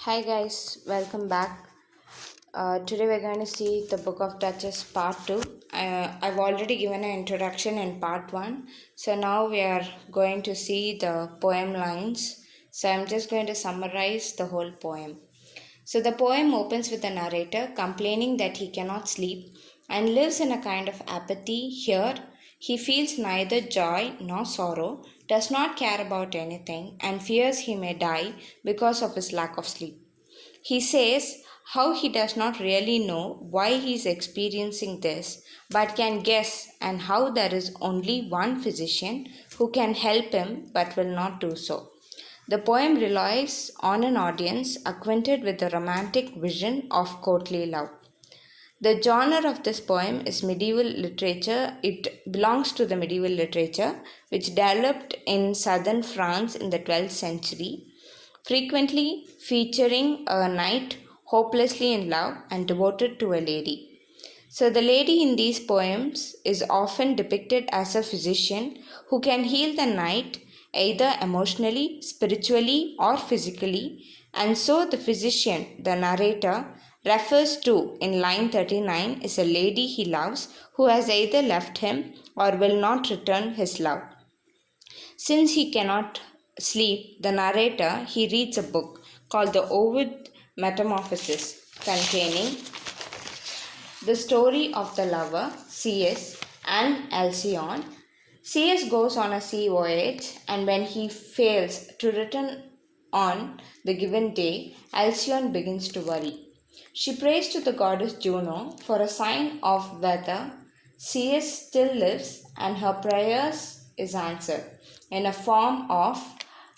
Hi guys, welcome back. Today we're going to see the Book of Duchess Part 2. I've already given an introduction in Part 1, so now we are going to see the poem lines. So I'm just going to summarize the whole poem. So the poem opens with the narrator complaining that he cannot sleep and lives in a kind of apathy. Here, he feels neither joy nor sorrow, does not care about anything, and fears he may die because of his lack of sleep. He says how he does not really know why he is experiencing this, but can guess, and how there is only one physician who can help him but will not do so. The poem relies on an audience acquainted with the romantic vision of courtly love. The genre of this poem is medieval literature. It belongs to the medieval literature which developed in southern France in the 12th century, frequently featuring a knight hopelessly in love and devoted to a lady. So, the lady in these poems is often depicted as a physician who can heal the knight either emotionally, spiritually, or physically, and so the physician, the narrator, refers to in line 39 is a lady he loves who has either left him or will not return his love. Since he cannot sleep, the narrator he reads a book called the Ovid Metamorphoses, containing the story of the lover C.S. and Alcyone. C.S. goes on a sea voyage, and when he fails to return on the given day, Alcyone begins to worry. She prays to the goddess Juno for a sign of whether C.S. still lives, and her prayers is answered in a form of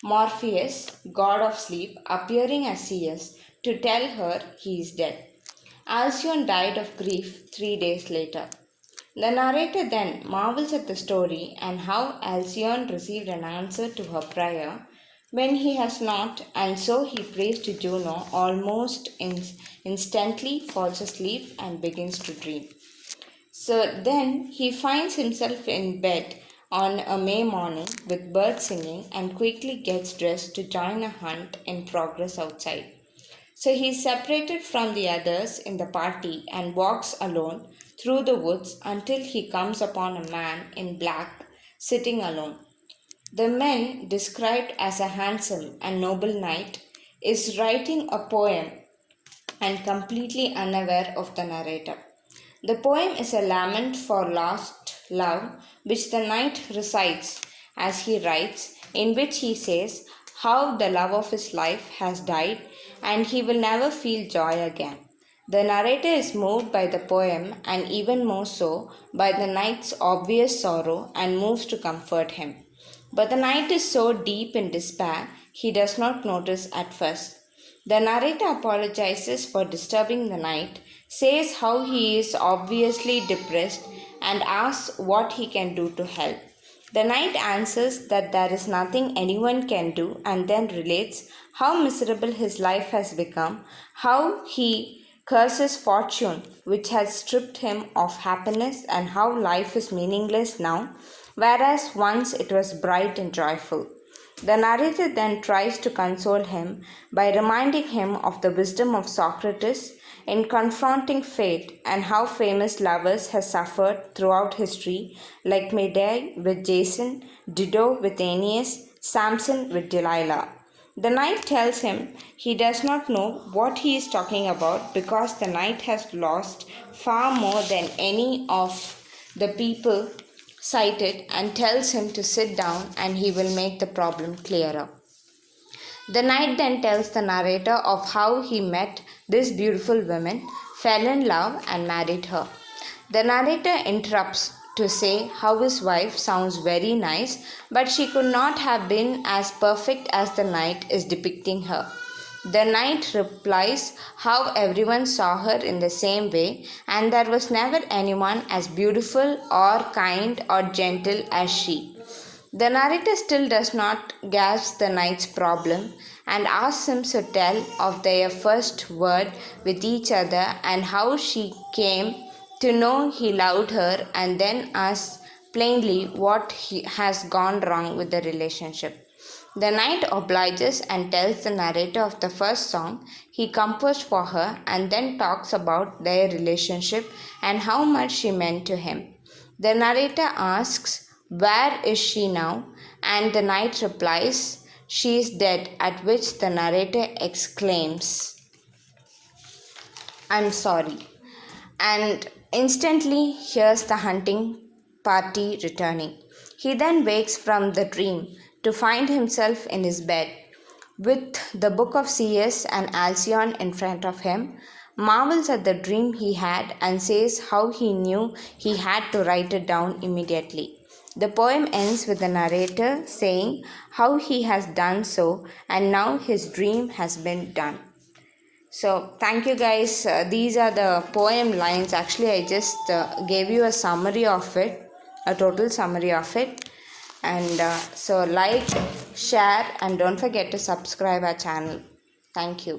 Morpheus, god of sleep, appearing as C.S. to tell her he is dead. Alcyone died of grief 3 days later. The narrator then marvels at the story and how Alcyone received an answer to her prayer when he has not, and so he prays to Juno, almost instantly falls asleep and begins to dream. So then he finds himself in bed on a May morning with birds singing and quickly gets dressed to join a hunt in progress outside. So he is separated from the others in the party and walks alone through the woods until he comes upon a man in black sitting alone. The man, described as a handsome and noble knight, is writing a poem and completely unaware of the narrator. The poem is a lament for lost love, which the knight recites as he writes, in which he says how the love of his life has died and he will never feel joy again. The narrator is moved by the poem and even more so by the knight's obvious sorrow and moves to comfort him. But the knight is so deep in despair he does not notice at first. The narrator apologizes for disturbing the knight, says how he is obviously depressed, and asks what he can do to help. The knight answers that there is nothing anyone can do and then relates how miserable his life has become, how he curses fortune which has stripped him of happiness, and how life is meaningless now, whereas once it was bright and joyful. The narrator then tries to console him by reminding him of the wisdom of Socrates in confronting fate and how famous lovers have suffered throughout history, like Medea with Jason, Dido with Aeneas, Samson with Delilah. The knight tells him he does not know what he is talking about because the knight has lost far more than any of the people cited and tells him to sit down and he will make the problem clearer. The knight then tells the narrator of how he met this beautiful woman, fell in love, and married her. The narrator interrupts to say how his wife sounds very nice, but she could not have been as perfect as the knight is depicting her. The knight replies how everyone saw her in the same way, and there was never anyone as beautiful or kind or gentle as she. The narrator still does not grasp the knight's problem and asks him to tell of their first word with each other and how she came to know he loved her, and then asks plainly what has gone wrong with the relationship. The knight obliges and tells the narrator of the first song he composed for her and then talks about their relationship and how much she meant to him. The narrator asks, "Where is she now?" and the knight replies, "She is dead," at which the narrator exclaims, "I'm sorry," and instantly hears the hunting party returning. He then wakes from the dream to find himself in his bed with the book of CS and Alcyone in front of him, marvels at the dream he had and says how he knew he had to write it down immediately. The poem ends with the narrator saying how he has done so and now his dream has been done. So, thank you guys. These are the poem lines. Actually, I just gave you a summary of it, a total summary of it. And so, like, share, and don't forget to subscribe our channel. Thank you.